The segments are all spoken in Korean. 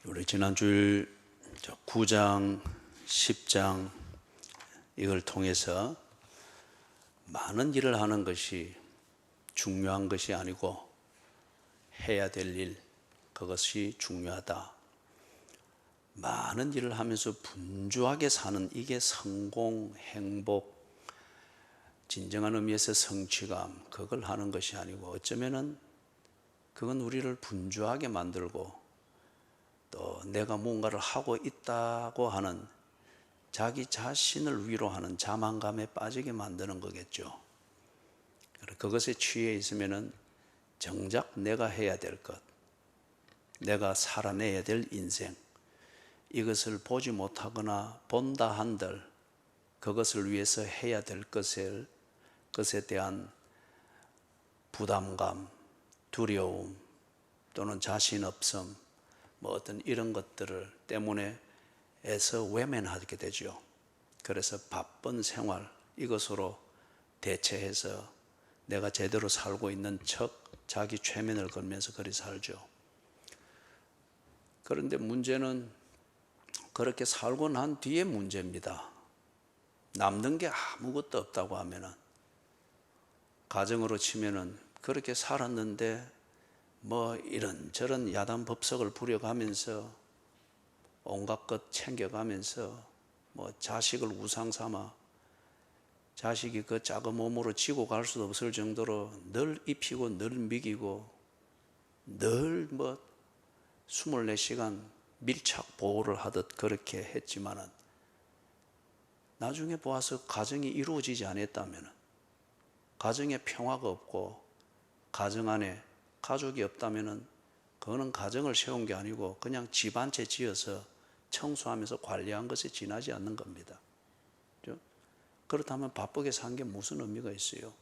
우리 지난주일 9장, 10장 이걸 통해서 많은 일을 하는 것이 중요한 것이 아니고 해야 될 일, 그것이 중요하다. 많은 일을 하면서 분주하게 사는 이게 성공, 행복, 진정한 의미에서 성취감, 그걸 하는 것이 아니고 어쩌면은 그건 우리를 분주하게 만들고 또 내가 뭔가를 하고 있다고 하는 자기 자신을 위로하는 자만감에 빠지게 만드는 거겠죠. 그것에 취해 있으면은 정작 내가 해야 될 것, 내가 살아내야 될 인생, 이것을 보지 못하거나 본다 한들 그것을 위해서 해야 될 것에 대한 부담감, 두려움 또는 자신 없음, 어떤 이런 것들을 때문에 애서 외면하게 되죠. 그래서 바쁜 생활, 이것으로 대체해서 내가 제대로 살고 있는 척 자기 최면을 걸면서 그리 살죠. 그런데 문제는 그렇게 살고 난 뒤에 문제입니다. 남는 게 아무것도 없다고 하면은, 가정으로 치면은 그렇게 살았는데 이런저런 야단 법석을 부려가면서 온갖 것 챙겨가면서 자식을 우상 삼아 자식이 그 작은 몸으로 지고 갈 수도 없을 정도로 늘 입히고 늘 먹이고 늘 24시간 밀착 보호를 하듯 그렇게 했지만은 나중에 보아서 가정이 이루어지지 않았다면, 가정에 평화가 없고 가정 안에 가족이 없다면 그거는 가정을 세운 게 아니고 그냥 집 한 채 지어서 청소하면서 관리한 것에 지나지 않는 겁니다. 그렇다면 바쁘게 산 게 무슨 의미가 있어요?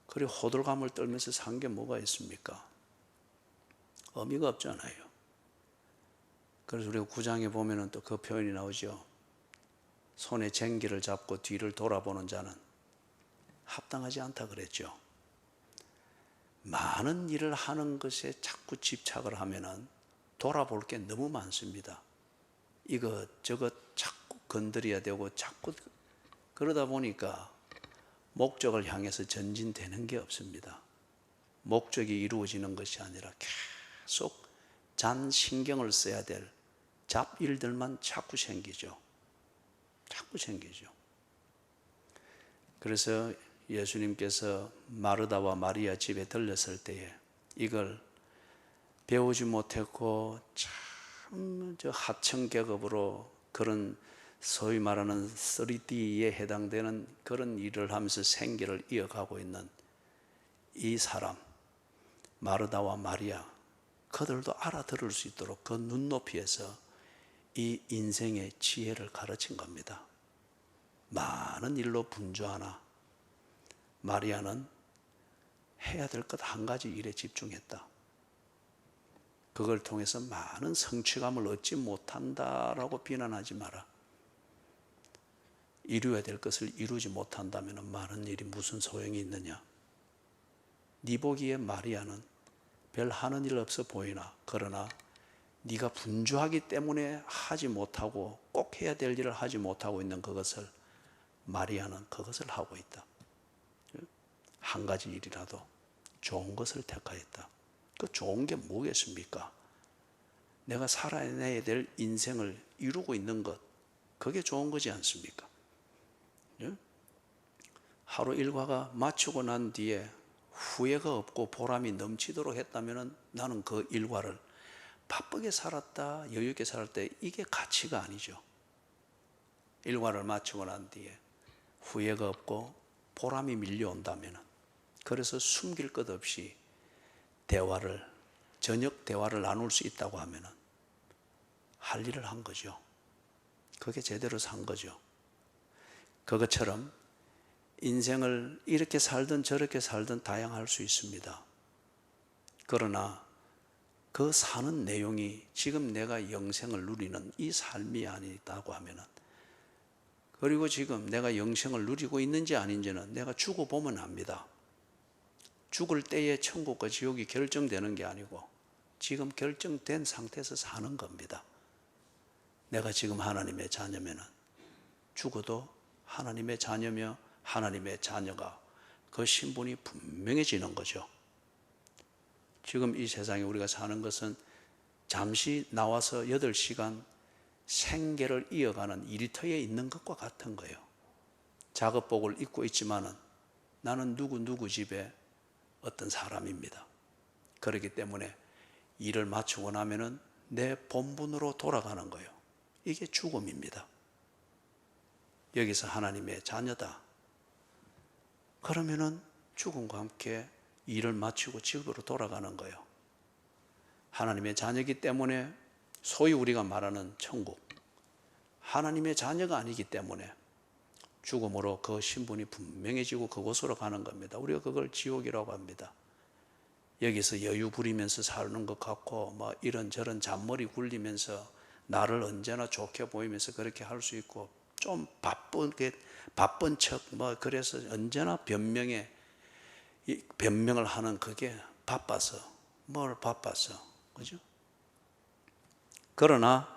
그리고 호들갑을 떨면서 산 게 뭐가 있습니까? 의미가 없잖아요. 그래서 우리가 9장에 보면 또 그 표현이 나오죠. 손에 쟁기를 잡고 뒤를 돌아보는 자는 합당하지 않다 그랬죠. 많은 일을 하는 것에 자꾸 집착을 하면은 돌아볼 게 너무 많습니다. 이것저것 자꾸 건드려야 되고 자꾸 그러다 보니까 목적을 향해서 전진되는 게 없습니다. 목적이 이루어지는 것이 아니라 계속 잔 신경을 써야 될 잡일들만 자꾸 생기죠. 그래서 예수님께서 마르다와 마리아 집에 들렸을 때에 이걸 배우지 못했고 참 하청 계급으로 그런 소위 말하는 3D에 해당되는 그런 일을 하면서 생계를 이어가고 있는 이 사람 마르다와 마리아, 그들도 알아들을 수 있도록 그 눈높이에서 이 인생의 지혜를 가르친 겁니다. 많은 일로 분주하나 마리아는 해야 될 것 한 가지 일에 집중했다. 그걸 통해서 많은 성취감을 얻지 못한다라고 비난하지 마라. 이루어야 될 것을 이루지 못한다면 많은 일이 무슨 소용이 있느냐. 네 보기에 마리아는 별 하는 일 없어 보이나, 그러나 네가 분주하기 때문에 하지 못하고 꼭 해야 될 일을 하지 못하고 있는 그것을 마리아는 그것을 하고 있다. 한 가지 일이라도 좋은 것을 택하였다. 그 좋은 게 뭐겠습니까? 내가 살아내야 될 인생을 이루고 있는 것, 그게 좋은 거지 않습니까? 하루 일과가 마치고 난 뒤에 후회가 없고 보람이 넘치도록 했다면 나는 그 일과를 바쁘게 살았다, 여유 있게 살았다, 이게 가치가 아니죠. 일과를 마치고 난 뒤에 후회가 없고 보람이 밀려온다면, 그래서 숨길 것 없이 저녁 대화를 나눌 수 있다고 하면 할 일을 한 거죠. 그게 제대로 산 거죠. 그것처럼 인생을 이렇게 살든 저렇게 살든 다양할 수 있습니다. 그러나 그 사는 내용이 지금 내가 영생을 누리는 이 삶이 아니다고 하면, 그리고 지금 내가 영생을 누리고 있는지 아닌지는 내가 죽어보면 압니다. 죽을 때에 천국과 지옥이 결정되는 게 아니고 지금 결정된 상태에서 사는 겁니다. 내가 지금 하나님의 자녀면은 죽어도 하나님의 자녀며 하나님의 자녀가 그 신분이 분명해지는 거죠. 지금 이 세상에 우리가 사는 것은 잠시 나와서 8시간 생계를 이어가는 일터에 있는 것과 같은 거예요. 작업복을 입고 있지만은 나는 누구 집에 어떤 사람입니다. 그렇기 때문에 일을 마치고 나면은 내 본분으로 돌아가는 거예요. 이게 죽음입니다. 여기서 하나님의 자녀다. 그러면은 죽음과 함께 일을 마치고 집으로 돌아가는 거예요. 하나님의 자녀이기 때문에 소위 우리가 말하는 천국, 하나님의 자녀가 아니기 때문에 죽음으로 그 신분이 분명해지고 그곳으로 가는 겁니다. 우리가 그걸 지옥이라고 합니다. 여기서 여유 부리면서 사는 것 같고 뭐 이런저런 잔머리 굴리면서 나를 언제나 좋게 보이면서 그렇게 할 수 있고 좀 바쁜 척 뭐 그래서 언제나 변명을 하는 그게 바빠서 그죠? 그러나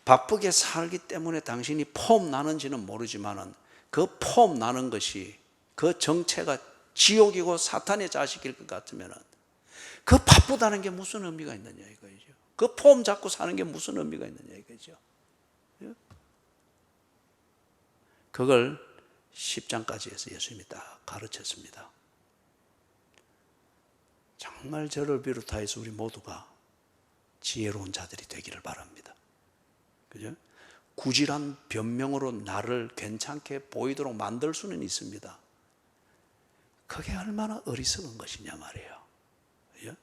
바쁘게 살기 때문에 당신이 폼 나는지는 모르지만은 그 폼 나는 것이 그 정체가 지옥이고 사탄의 자식일 것 같으면은 그 바쁘다는 게 무슨 의미가 있느냐 이거죠. 그 폼 잡고 사는 게 무슨 의미가 있느냐 이거죠. 그걸 10장까지 해서 예수님이 딱 가르쳤습니다. 정말 저를 비롯하여서 우리 모두가 지혜로운 자들이 되기를 바랍니다. 그죠? 구질한 변명으로 나를 괜찮게 보이도록 만들 수는 있습니다. 그게 얼마나 어리석은 것이냐 말이에요. 그죠?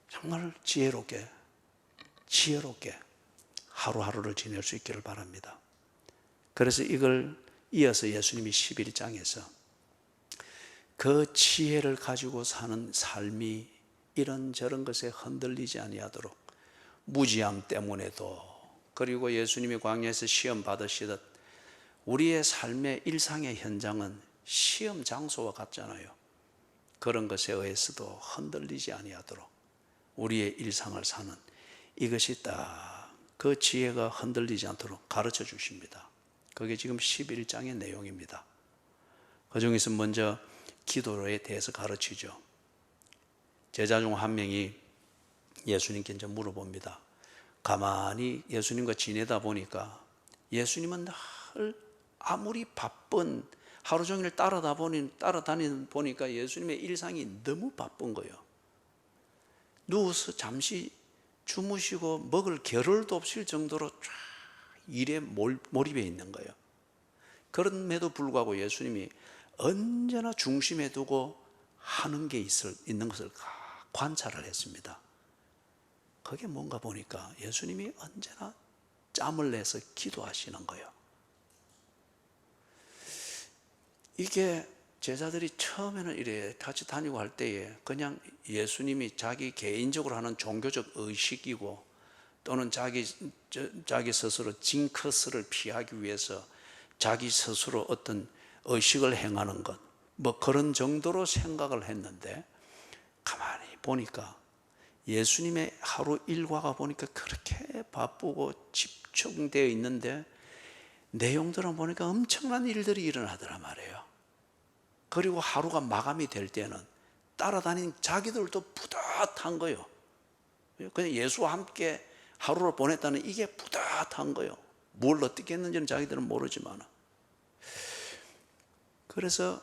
정말 지혜롭게 하루하루를 지낼 수 있기를 바랍니다. 그래서 이걸 이어서 예수님이 11장에서 그 지혜를 가지고 사는 삶이 이런저런 것에 흔들리지 아니하도록 무지함 때문에도, 그리고 예수님이 광야에서 시험 받으시듯 우리의 삶의 일상의 현장은 시험 장소와 같잖아요. 그런 것에 의해서도 흔들리지 아니하도록 우리의 일상을 사는 이것이 딱 그 지혜가 흔들리지 않도록 가르쳐 주십니다. 그게 지금 11장의 내용입니다. 그 중에서 먼저 기도에 대해서 가르치죠. 제자 중 한 명이 예수님께 이제 물어봅니다. 가만히 예수님과 지내다 보니까 예수님은 늘 아무리 바쁜 하루 종일 따라다니다 보니까 예수님의 일상이 너무 바쁜 거예요. 누워서 잠시 주무시고 먹을 겨를도 없을 정도로 쫙 일에 몰입해 있는 거예요. 그럼에도 불구하고 예수님이 언제나 중심에 두고 하는 게 있는 것을 관찰을 했습니다. 그게 뭔가 보니까 예수님이 언제나 짬을 내서 기도하시는 거예요. 이게 제자들이 처음에는 이래 같이 다니고 할 때에 그냥 예수님이 자기 개인적으로 하는 종교적 의식이고 또는 자기 스스로 징크스를 피하기 위해서 자기 스스로 어떤 의식을 행하는 것, 뭐 그런 정도로 생각을 했는데 가만히 보니까 예수님의 하루 일과가 보니까 그렇게 바쁘고 집중되어 있는데 내용들은 보니까 엄청난 일들이 일어나더란 말이에요. 그리고 하루가 마감이 될 때는 따라다닌 자기들도 뿌듯한 거예요. 그냥 예수와 함께 하루를 보냈다는 이게 뿌듯한 거예요. 뭘 어떻게 했는지는 자기들은 모르지만. 그래서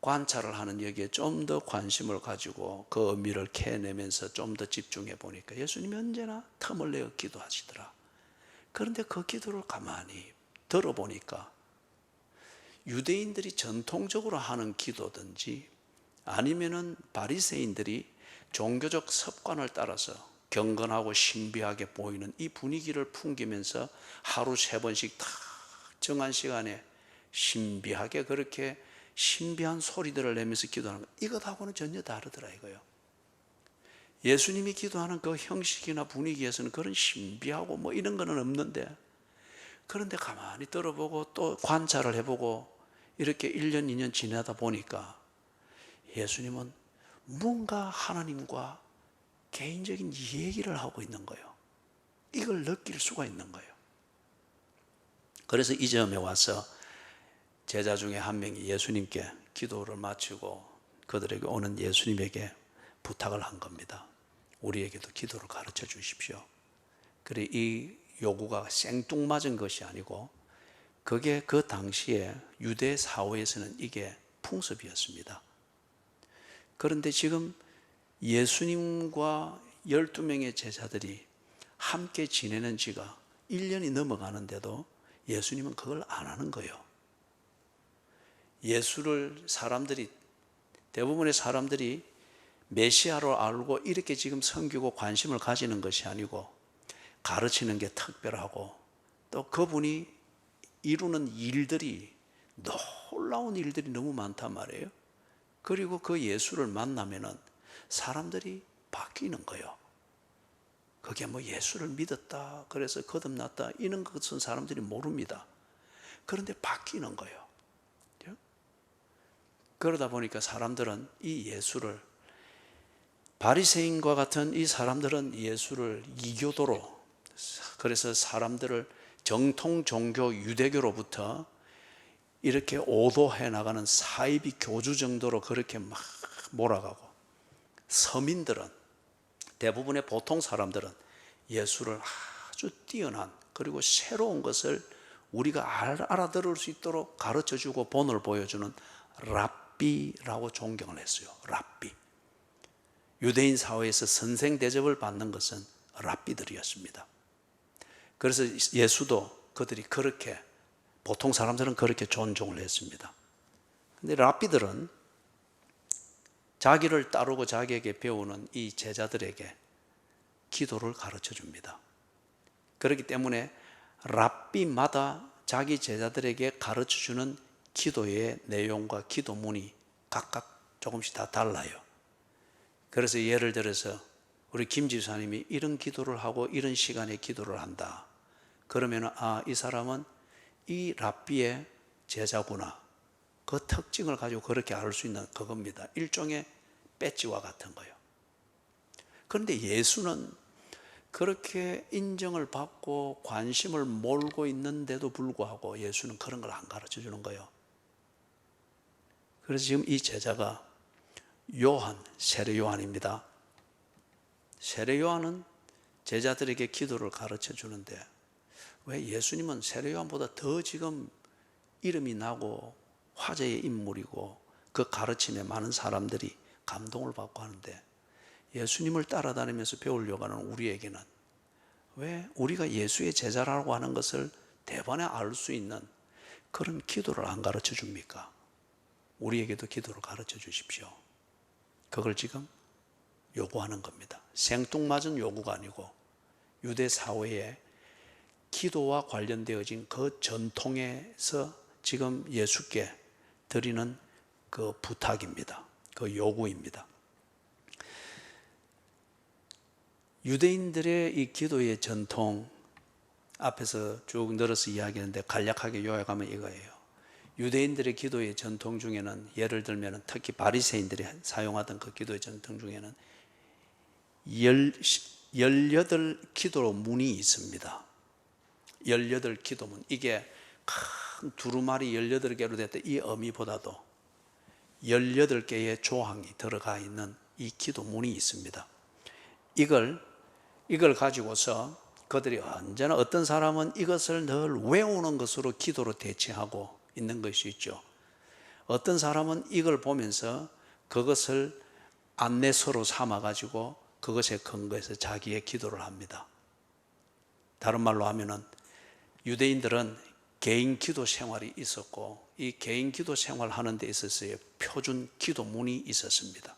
관찰을 하는 여기에 좀 더 관심을 가지고 그 의미를 캐내면서 좀 더 집중해 보니까 예수님이 언제나 틈을 내어 기도하시더라. 그런데 그 기도를 가만히 들어보니까 유대인들이 전통적으로 하는 기도든지 아니면은 바리새인들이 종교적 습관을 따라서 경건하고 신비하게 보이는 이 분위기를 풍기면서 하루 3번씩 다 정한 시간에 신비하게 그렇게 신비한 소리들을 내면서 기도하는 것, 이것하고는 전혀 다르더라 이거요. 예수님이 기도하는 그 형식이나 분위기에서는 그런 신비하고 뭐 이런 거는 없는데, 그런데 가만히 들어보고 또 관찰을 해보고 이렇게 1년, 2년 지나다 보니까 예수님은 뭔가 하나님과 개인적인 얘기를 하고 있는 거예요. 이걸 느낄 수가 있는 거예요. 그래서 이 점에 와서 제자 중에 한 명이 예수님께 기도를 마치고 그들에게 오는 예수님에게 부탁을 한 겁니다. 우리에게도 기도를 가르쳐 주십시오. 그래, 이 요구가 생뚱맞은 것이 아니고 그게 그 당시에 유대 사회에서는 이게 풍습이었습니다. 그런데 지금 예수님과 12명의 제자들이 함께 지내는 지가 1년이 넘어가는데도 예수님은 그걸 안 하는 거예요. 예수를 대부분의 사람들이 메시아로 알고 이렇게 지금 섬기고 관심을 가지는 것이 아니고 가르치는 게 특별하고 또 그분이 이루는 일들이 놀라운 일들이 너무 많단 말이에요. 그리고 그 예수를 만나면은 사람들이 바뀌는 거예요. 그게 뭐 예수를 믿었다, 그래서 거듭났다, 이런 것은 사람들이 모릅니다. 그런데 바뀌는 거예요. 그러다 보니까 사람들은 이 예수를, 바리새인과 같은 이 사람들은 예수를 이교도로, 그래서 사람들을 정통 종교 유대교로부터 이렇게 오도해 나가는 사이비 교주 정도로 그렇게 막 몰아가고, 서민들은, 대부분의 보통 사람들은 예수를 아주 뛰어난, 그리고 새로운 것을 우리가 알아들을 수 있도록 가르쳐주고 본을 보여주는 랍비라고 존경을 했어요. 랍비. 유대인 사회에서 선생 대접을 받는 것은 랍비들이었습니다. 그래서 예수도 그들이 그렇게, 보통 사람들은 그렇게 존중을 했습니다. 근데 랍비들은 자기를 따르고 자기에게 배우는 이 제자들에게 기도를 가르쳐 줍니다. 그렇기 때문에 랍비마다 자기 제자들에게 가르쳐 주는 기도의 내용과 기도문이 각각 조금씩 다 달라요. 그래서 예를 들어서 우리 김 지사님이 이런 기도를 하고 이런 시간에 기도를 한다. 그러면 이 사람은 이 랍비의 제자구나. 그 특징을 가지고 그렇게 알 수 있는 그겁니다. 일종의 배지와 같은 거예요. 그런데 예수는 그렇게 인정을 받고 관심을 몰고 있는데도 불구하고 예수는 그런 걸 안 가르쳐 주는 거예요. 그래서 지금 이 제자가 세례 요한입니다. 세례 요한은 제자들에게 기도를 가르쳐 주는데 왜 예수님은 세례 요한보다 더 지금 이름이 나고 화제의 인물이고 그 가르침에 많은 사람들이 감동을 받고 하는데 예수님을 따라다니면서 배우려고 하는 우리에게는 왜 우리가 예수의 제자라고 하는 것을 대번에 알 수 있는 그런 기도를 안 가르쳐 줍니까? 우리에게도 기도를 가르쳐 주십시오. 그걸 지금 요구하는 겁니다. 생뚱맞은 요구가 아니고 유대 사회에 기도와 관련되어진 그 전통에서 지금 예수께 드리는 그 부탁입니다. 그 요구입니다. 유대인들의 이 기도의 전통, 앞에서 쭉 늘어서 이야기하는데 간략하게 요약하면 이거예요. 유대인들의 기도의 전통 중에는 예를 들면 특히 바리새인들이 사용하던 그 기도의 전통 중에는 18기도 문이 있습니다. 18기도문. 이게 큰 두루마리 18개로 됐던 이 어미보다도 18개의 조항이 들어가 있는 이 기도문이 있습니다. 이걸 가지고서 그들이 언제나 어떤 사람은 이것을 늘 외우는 것으로 기도로 대체하고 있는 것이 있죠. 어떤 사람은 이걸 보면서 그것을 안내서로 삼아가지고 그것에 근거해서 자기의 기도를 합니다. 다른 말로 하면은 유대인들은 개인 기도 생활이 있었고 이 개인 기도 생활하는 데 있어서의 표준 기도문이 있었습니다.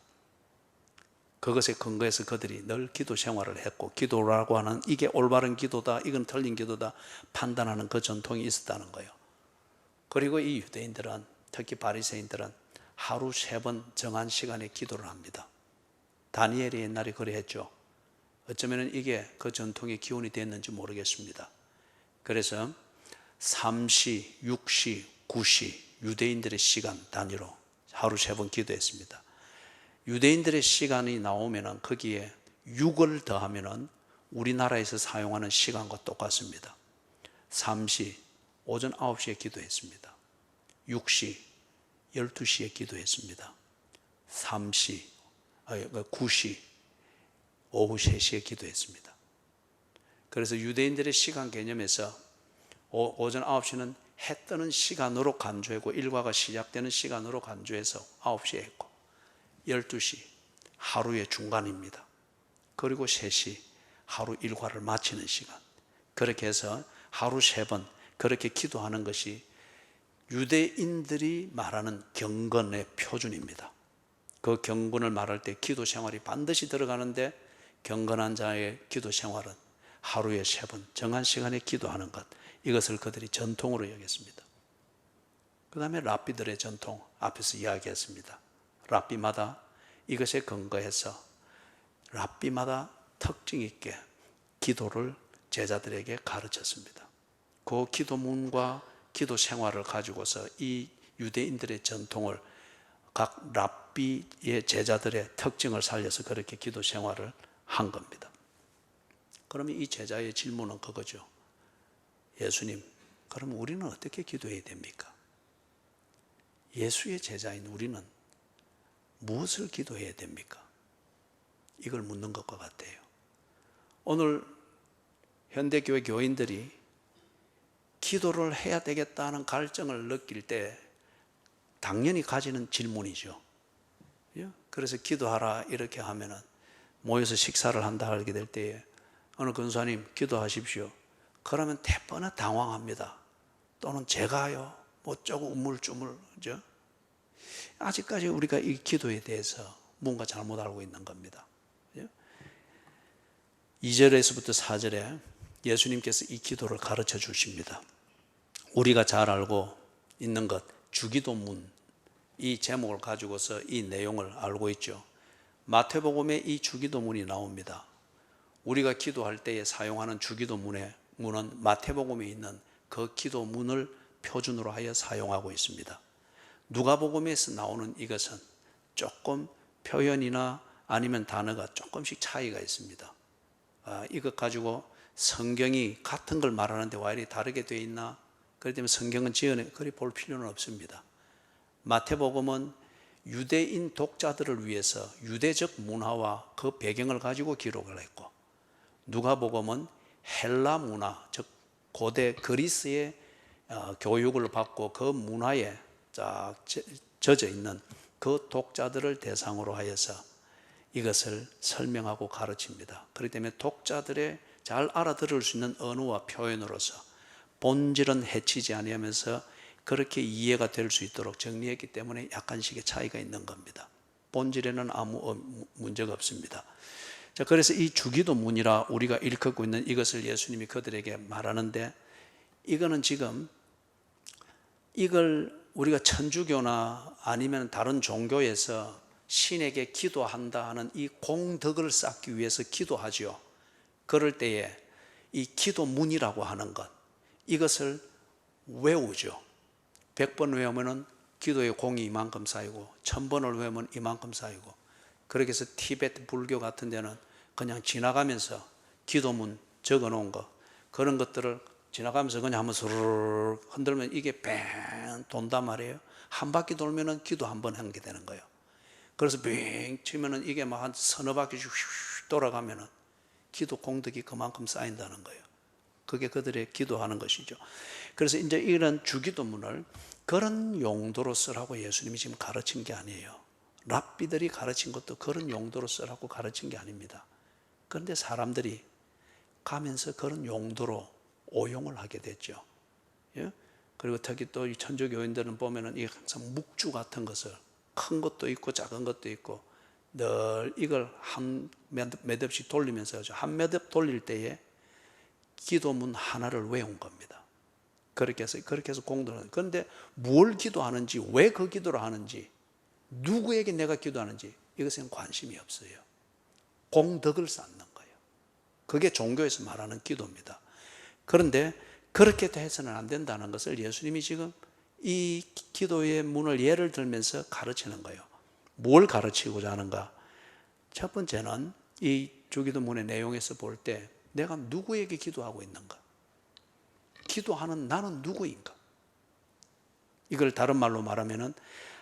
그것에 근거해서 그들이 늘 기도 생활을 했고 기도라고 하는 이게 올바른 기도다, 이건 틀린 기도다 판단하는 그 전통이 있었다는 거예요. 그리고 이 유대인들은, 특히 바리새인들은 하루 3번 정한 시간에 기도를 합니다. 다니엘이 옛날에 그래 했죠. 어쩌면 이게 그 전통의 기원이 됐는지 모르겠습니다. 그래서 3시, 6시, 9시 유대인들의 시간 단위로 하루 3번 기도했습니다. 유대인들의 시간이 나오면 거기에 6을 더하면은 우리나라에서 사용하는 시간과 똑같습니다. 3시 오전 9시에 기도했습니다. 6시 12시에 기도했습니다. 9시 오후 3시에 기도했습니다. 그래서 유대인들의 시간 개념에서 오전 9시는 해 뜨는 시간으로 간주하고 일과가 시작되는 시간으로 간주해서 9시에 했고, 12시 하루의 중간입니다. 그리고 3시 하루 일과를 마치는 시간. 그렇게 해서 하루 3번 그렇게 기도하는 것이 유대인들이 말하는 경건의 표준입니다. 그 경건을 말할 때 기도 생활이 반드시 들어가는데, 경건한 자의 기도 생활은 하루에 3번 정한 시간에 기도하는 것, 이것을 그들이 전통으로 여겼습니다. 그 다음에 랍비들의 전통 앞에서 이야기했습니다. 랍비마다 이것에 근거해서 랍비마다 특징 있게 기도를 제자들에게 가르쳤습니다. 그 기도문과 기도 생활을 가지고서 이 유대인들의 전통을 각 랍비의 제자들의 특징을 살려서 그렇게 기도 생활을 한 겁니다. 그러면 이 제자의 질문은 그거죠. 예수님, 그럼 우리는 어떻게 기도해야 됩니까? 예수의 제자인 우리는 무엇을 기도해야 됩니까? 이걸 묻는 것과 같아요. 오늘 현대교회 교인들이 기도를 해야 되겠다는 갈증을 느낄 때 당연히 가지는 질문이죠. 그래서 기도하라 이렇게 하면은 모여서 식사를 한다 하게 될 때에 어느 근사님 기도하십시오. 그러면 대번에 당황합니다. 또는 제가요 뭐 조금 우물쭈물, 그죠? 아직까지 우리가 이 기도에 대해서 뭔가 잘못 알고 있는 겁니다. 2절에서부터 4절에 예수님께서 이 기도를 가르쳐 주십니다. 우리가 잘 알고 있는 것, 주기도문, 이 제목을 가지고서 이 내용을 알고 있죠. 마태복음에 이 주기도문이 나옵니다. 우리가 기도할 때에 사용하는 주기도문의 문은 마태복음에 있는 그 기도문을 표준으로 하여 사용하고 있습니다. 누가복음에서 나오는 이것은 조금 표현이나 아니면 단어가 조금씩 차이가 있습니다. 이것 가지고 성경이 같은 걸 말하는데 왜 이렇게 다르게 되어 있나? 그렇기 때문에 성경은 지어내 그리 볼 필요는 없습니다. 마태복음은 유대인 독자들을 위해서 유대적 문화와 그 배경을 가지고 기록을 했고, 누가복음은 헬라 문화, 즉 고대 그리스의 교육을 받고 그 문화에 쫙 젖어 있는 그 독자들을 대상으로 하여서 이것을 설명하고 가르칩니다. 그렇기 때문에 독자들의 잘 알아들을 수 있는 언어와 표현으로서 본질은 해치지 아니하면서 그렇게 이해가 될 수 있도록 정리했기 때문에 약간씩의 차이가 있는 겁니다. 본질에는 아무 문제가 없습니다. 자, 그래서 이 주기도문이라 우리가 일컫고 있는 이것을 예수님이 그들에게 말하는데, 이거는 지금 이걸 우리가 천주교나 아니면 다른 종교에서 신에게 기도한다 하는 이 공덕을 쌓기 위해서 기도하죠. 그럴 때에 이 기도문이라고 하는 것, 이것을 외우죠. 100번 외우면 기도의 공이 이만큼 쌓이고 1000번을 외우면 이만큼 쌓이고, 그렇게 해서 티베트 불교 같은 데는 그냥 지나가면서 기도문 적어 놓은 거, 그런 것들을 지나가면서 그냥 한번 스르르 흔들면 이게 뱅 돈단 말이에요. 한 바퀴 돌면은 기도 한 번 한 게 되는 거예요. 그래서 빙 치면은 이게 막 한 서너 바퀴씩 휙 돌아가면은 기도 공덕이 그만큼 쌓인다는 거예요. 그게 그들의 기도하는 것이죠. 그래서 이제 이런 주기도문을 그런 용도로 쓰라고 예수님이 지금 가르친 게 아니에요. 랍비들이 가르친 것도 그런 용도로 쓰라고 가르친 게 아닙니다. 그런데 사람들이 가면서 그런 용도로 오용을 하게 됐죠. 예? 그리고 특히 또 이 천주교인들은 보면은 이 항상 묵주 같은 것을, 큰 것도 있고 작은 것도 있고, 늘 이걸 한 몇 엽씩 돌리면서 한 몇 엽 돌릴 때에 기도문 하나를 외운 겁니다. 그렇게 해서 공동을. 그런데 뭘 기도하는지, 왜 그 기도를 하는지, 누구에게 내가 기도하는지 이것에는 관심이 없어요. 공덕을 쌓는 거예요. 그게 종교에서 말하는 기도입니다. 그런데 그렇게 해서는 안 된다는 것을 예수님이 지금 이 기도의 문을 예를 들면서 가르치는 거예요. 뭘 가르치고자 하는가? 첫 번째는 이 주기도문의 내용에서 볼 때 내가 누구에게 기도하고 있는가? 기도하는 나는 누구인가? 이걸 다른 말로 말하면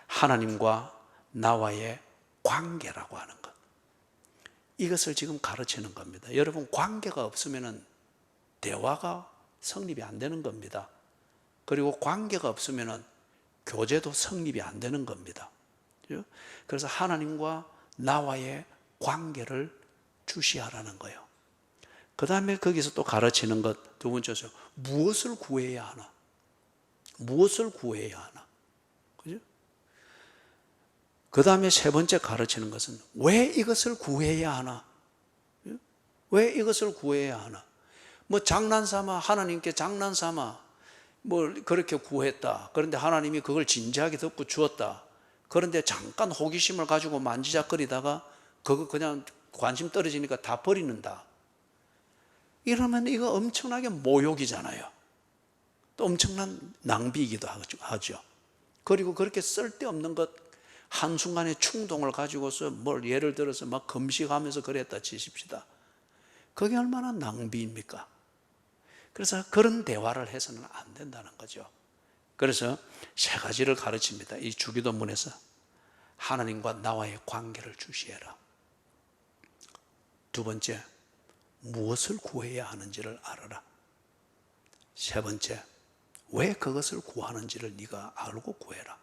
하나님과 나와의 관계라고 하는 것. 이것을 지금 가르치는 겁니다. 여러분, 관계가 없으면 대화가 성립이 안 되는 겁니다. 그리고 관계가 없으면 교제도 성립이 안 되는 겁니다. 그래서 하나님과 나와의 관계를 주시하라는 거예요. 그 다음에 거기서 또 가르치는 것, 두 번째로 무엇을 구해야 하나? 무엇을 구해야 하나? 그죠? 그 다음에 세 번째 가르치는 것은 왜 이것을 구해야 하나? 왜 이것을 구해야 하나? 뭐 장난삼아, 하나님께 장난삼아 뭐 그렇게 구했다. 그런데 하나님이 그걸 진지하게 듣고 주었다. 그런데 잠깐 호기심을 가지고 만지작거리다가 그거 그냥 관심 떨어지니까 다 버리는다. 이러면 이거 엄청나게 모욕이잖아요. 또 엄청난 낭비이기도 하죠. 그리고 그렇게 쓸데없는 것 한순간에 충동을 가지고서 뭘 예를 들어서 막 금식하면서 그랬다 치십시다. 그게 얼마나 낭비입니까? 그래서 그런 대화를 해서는 안 된다는 거죠. 그래서 세 가지를 가르칩니다. 이 주기도문에서 하나님과 나와의 관계를 주시해라. 두 번째, 무엇을 구해야 하는지를 알아라. 세 번째, 왜 그것을 구하는지를 네가 알고 구해라.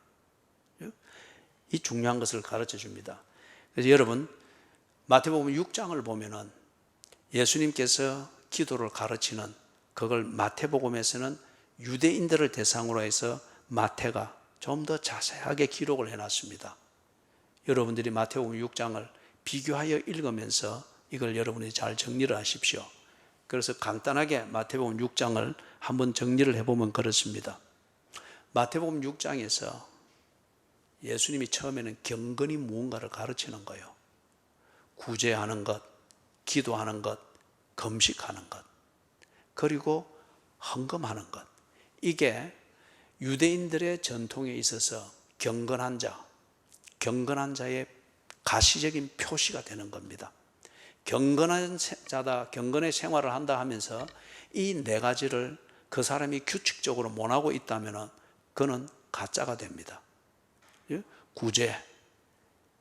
이 중요한 것을 가르쳐 줍니다. 그래서 여러분, 마태복음 6장을 보면은 예수님께서 기도를 가르치는 그걸 마태복음에서는 유대인들을 대상으로 해서 마태가 좀 더 자세하게 기록을 해놨습니다. 여러분들이 마태복음 6장을 비교하여 읽으면서 이걸 여러분이 잘 정리를 하십시오. 그래서 간단하게 마태복음 6장을 한번 정리를 해보면 그렇습니다. 마태복음 6장에서 예수님이 처음에는 경건히 무언가를 가르치는 거예요. 구제하는 것, 기도하는 것, 금식하는 것, 그리고 헌금하는 것. 이게 유대인들의 전통에 있어서 경건한 자의 가시적인 표시가 되는 겁니다. 경건한 자다, 경건의 생활을 한다 하면서 이 네 가지를 그 사람이 규칙적으로 못하고 있다면 그는 가짜가 됩니다. 구제,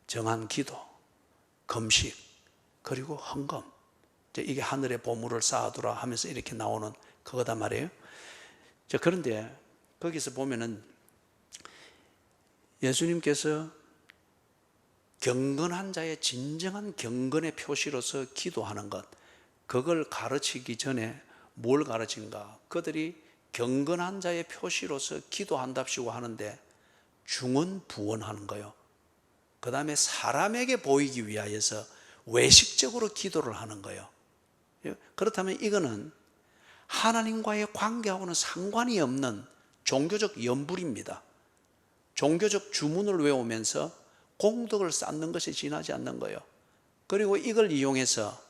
정한 기도, 금식, 그리고 헌금. 이게 하늘의 보물을 쌓아두라 하면서 이렇게 나오는 그거다 말이에요. 그런데 거기서 보면은 예수님께서 경건한 자의 진정한 경건의 표시로서 기도하는 것, 그걸 가르치기 전에 뭘 가르친가? 그들이 경건한 자의 표시로서 기도한답시고 하는데 중언부언하는 거예요. 그 다음에 사람에게 보이기 위하여서 외식적으로 기도를 하는 거예요. 그렇다면 이거는 하나님과의 관계하고는 상관이 없는 종교적 염불입니다. 종교적 주문을 외우면서 공덕을 쌓는 것이 지나지 않는 거예요. 그리고 이걸 이용해서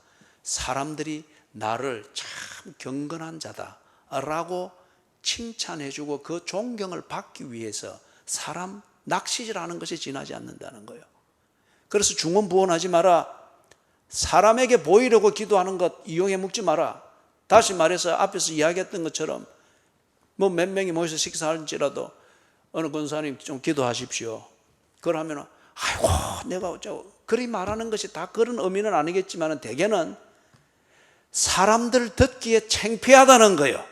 사람들이 나를 참 경건한 자다라고 칭찬해주고 그 존경을 받기 위해서 사람 낚시질하는 것이 지나지 않는다는 거예요. 그래서 중언부언하지 마라. 사람에게 보이려고 기도하는 것 이용해 먹지 마라. 다시 말해서 앞에서 이야기했던 것처럼 뭐 몇 명이 모여서 식사할지라도 어느 권사님 좀 기도하십시오. 그걸 하면 아이고 내가 어쩌고 그리 말하는 것이 다 그런 의미는 아니겠지만 대개는 사람들 듣기에 창피하다는 거예요.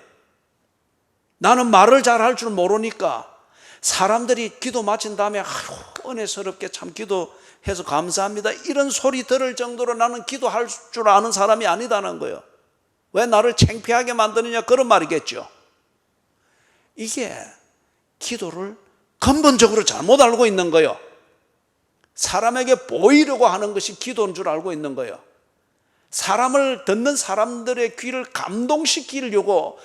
나는 말을 잘할 줄 모르니까 사람들이 기도 마친 다음에 아이고 은혜스럽게 참 기도해서 감사합니다 이런 소리 들을 정도로 나는 기도할 줄 아는 사람이 아니다는 거예요. 왜 나를 창피하게 만드느냐 그런 말이겠죠. 이게 기도를 근본적으로 잘못 알고 있는 거예요. 사람에게 보이려고 하는 것이 기도인 줄 알고 있는 거예요. 사람을 듣는 사람들의 귀를 감동시키려고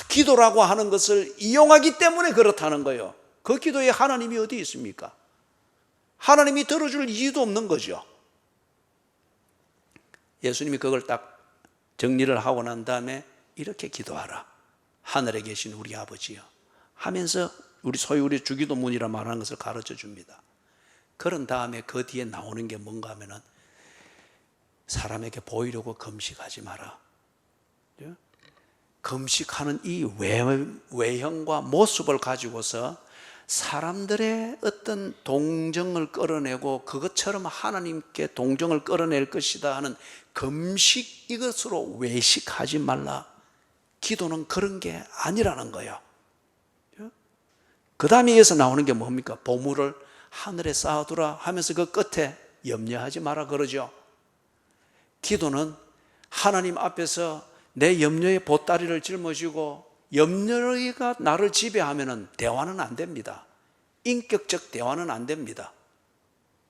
기도라고 하는 것을 이용하기 때문에 그렇다는 거예요. 그 기도에 하나님이 어디 있습니까? 하나님이 들어줄 이유도 없는 거죠. 예수님이 그걸 딱 정리를 하고 난 다음에 이렇게 기도하라. 하늘에 계신 우리 아버지여 하면서 소위 우리 주기도문이라 말하는 것을 가르쳐 줍니다. 그런 다음에 그 뒤에 나오는 게 뭔가 하면은 사람에게 보이려고 금식하지 마라. 금식하는 이 외형과 모습을 가지고서 사람들의 어떤 동정을 끌어내고 그것처럼 하나님께 동정을 끌어낼 것이다 하는 금식, 이것으로 외식하지 말라. 기도는 그런 게 아니라는 거예요. 그 다음에 이어서 나오는 게 뭡니까? 보물을 하늘에 쌓아두라 하면서 그 끝에 염려하지 마라 그러죠. 기도는 하나님 앞에서 내 염려의 보따리를 짊어지고 염려가 나를 지배하면 대화는 안 됩니다. 인격적 대화는 안 됩니다.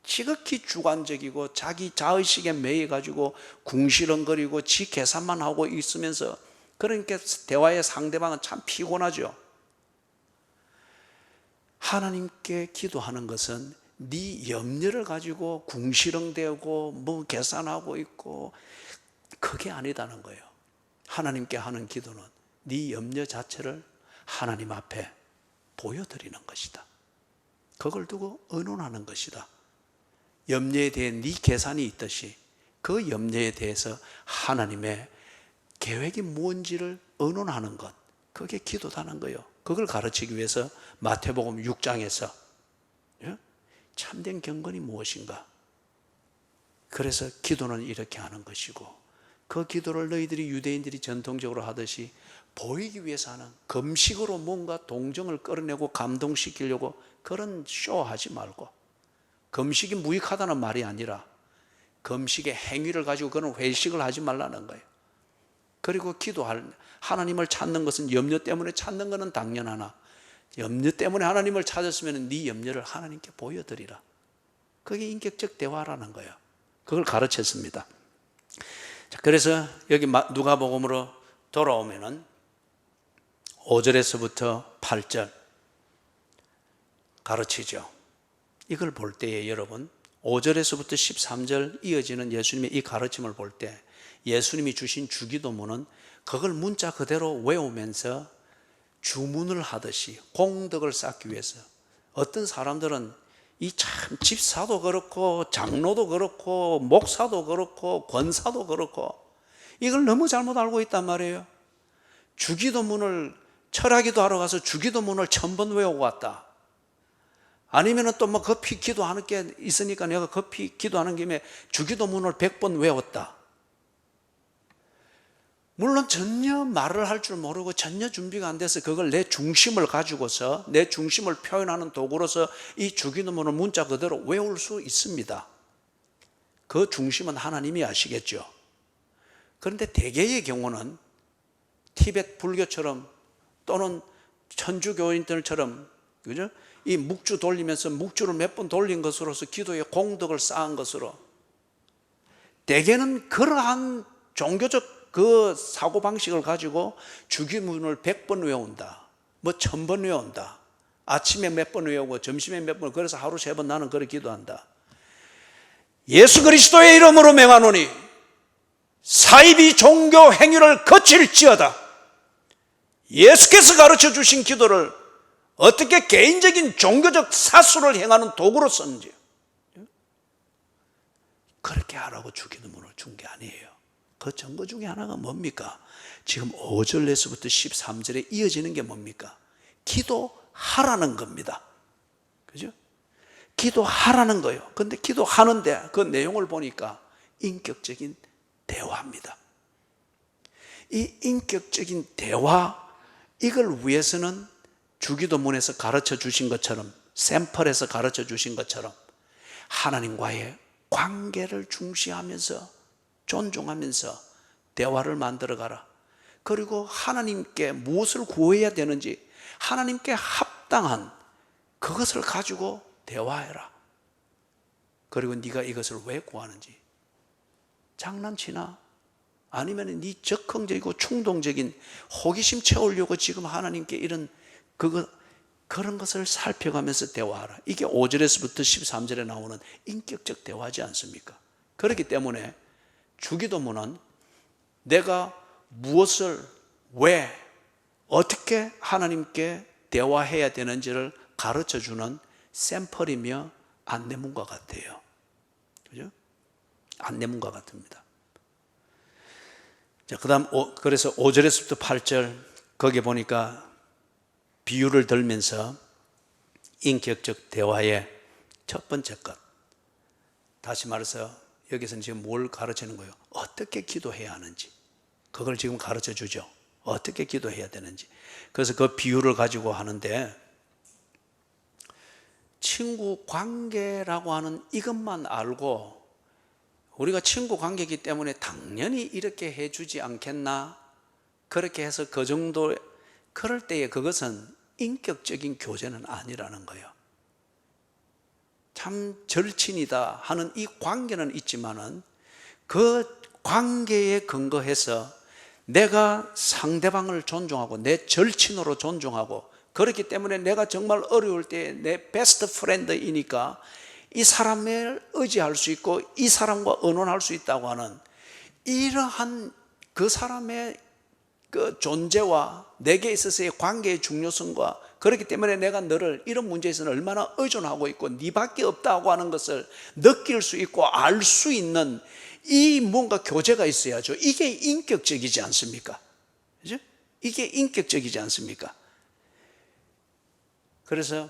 지극히 주관적이고 자기 자의식에 매여가지고 궁시렁거리고 지 계산만 하고 있으면서, 그러니까 대화의 상대방은 참 피곤하죠. 하나님께 기도하는 것은 네 염려를 가지고 궁시렁대고 뭐 계산하고 있고 그게 아니다는 거예요. 하나님께 하는 기도는 네 염려 자체를 하나님 앞에 보여드리는 것이다. 그걸 두고 의논하는 것이다. 염려에 대해 네 계산이 있듯이 그 염려에 대해서 하나님의 계획이 뭔지를 의논하는 것, 그게 기도다는 거예요. 그걸 가르치기 위해서 마태복음 6장에서 참된 경건이 무엇인가, 그래서 기도는 이렇게 하는 것이고, 그 기도를 너희들이 유대인들이 전통적으로 하듯이 보이기 위해서 하는, 금식으로 뭔가 동정을 끌어내고 감동시키려고 그런 쇼하지 말고, 금식이 무익하다는 말이 아니라 금식의 행위를 가지고 그런 회식을 하지 말라는 거예요. 그리고 기도할, 하나님을 찾는 것은 염려 때문에 찾는 것은 당연하나 염려 때문에 하나님을 찾았으면 네 염려를 하나님께 보여드리라. 그게 인격적 대화라는 거예요. 그걸 가르쳤습니다. 자, 그래서 여기 누가복음으로 돌아오면은 5절에서부터 8절 가르치죠. 이걸 볼 때에 여러분 5절에서부터 13절 이어지는 예수님의 이 가르침을 볼 때 예수님이 주신 주기도문은 그걸 문자 그대로 외우면서 주문을 하듯이 공덕을 쌓기 위해서, 어떤 사람들은 이 참 집사도 그렇고 장로도 그렇고 목사도 그렇고 권사도 그렇고 이걸 너무 잘못 알고 있단 말이에요. 주기도문을 철학기도 하러 가서 주기도문을 1000번 외우고 왔다. 아니면 또 뭐 급히 기도하는 게 있으니까 내가 급히 기도하는 김에 주기도문을 100번 외웠다. 물론 전혀 말을 할 줄 모르고 전혀 준비가 안 돼서 그걸 내 중심을 가지고서 내 중심을 표현하는 도구로서 이 주기도문을 문자 그대로 외울 수 있습니다. 그 중심은 하나님이 아시겠죠. 그런데 대개의 경우는 티베트 불교처럼 또는 천주교인들처럼, 그죠? 이 묵주 돌리면서 묵주를 몇 번 돌린 것으로서 기도의 공덕을 쌓은 것으로, 대개는 그러한 종교적 그 사고방식을 가지고 주기도문을 100번 외운다, 뭐 1000번 외운다, 아침에 몇 번 외우고 점심에 몇 번, 그래서 하루 3번 나는 그렇게 기도한다. 예수 그리스도의 이름으로 명하노니 사이비 종교 행위를 거칠지어다. 예수께서 가르쳐 주신 기도를 어떻게 개인적인 종교적 사수를 행하는 도구로 썼는지, 그렇게 하라고 주기도문을 준 게 아니에요. 그 증거 중에 하나가 뭡니까? 지금 5절에서부터 13절에 이어지는 게 뭡니까? 기도하라는 겁니다. 그죠? 기도하라는 거예요. 근데 기도하는데 그 내용을 보니까 인격적인 대화입니다. 이 인격적인 대화, 이걸 위해서는 주기도문에서 가르쳐 주신 것처럼, 샘플에서 가르쳐 주신 것처럼 하나님과의 관계를 중시하면서 존중하면서 대화를 만들어 가라. 그리고 하나님께 무엇을 구해야 되는지 하나님께 합당한 그것을 가지고 대화해라. 그리고 네가 이것을 왜 구하는지, 장난치나? 아니면 네 적극적이고 충동적인 호기심 채우려고 지금 하나님께 이런 그런 것을 살펴가면서 대화하라. 이게 5절에서부터 13절에 나오는 인격적 대화지 않습니까? 그렇기 때문에 주기도문은 내가 무엇을 왜 어떻게 하나님께 대화해야 되는지를 가르쳐주는 샘플이며 안내문과 같아요. 그죠? 안내문과 같습니다. 자, 그다음 그래서 5절에서부터 8절 거기 보니까 비유를 들면서 인격적 대화의 첫 번째 것, 다시 말해서 여기서는 지금 뭘 가르치는 거예요? 어떻게 기도해야 하는지, 그걸 지금 가르쳐 주죠. 어떻게 기도해야 되는지. 그래서 그 비유를 가지고 하는데, 친구 관계라고 하는 이것만 알고 우리가 친구 관계이기 때문에 당연히 이렇게 해주지 않겠나, 그렇게 해서 그 정도, 그럴 때에 그것은 인격적인 교제는 아니라는 거예요. 참 절친이다 하는 이 관계는 있지만은 그 관계에 근거해서 내가 상대방을 존중하고 내 절친으로 존중하고, 그렇기 때문에 내가 정말 어려울 때 내 베스트 프렌드이니까 이 사람을 의지할 수 있고 이 사람과 의논할 수 있다고 하는 이러한 그 사람의 그 존재와 내게 있어서의 관계의 중요성과, 그렇기 때문에 내가 너를 이런 문제에서는 얼마나 의존하고 있고 네밖에 없다고 하는 것을 느낄 수 있고 알 수 있는 이 뭔가 교제가 있어야죠. 이게 인격적이지 않습니까? 그죠? 이게 인격적이지 않습니까? 그래서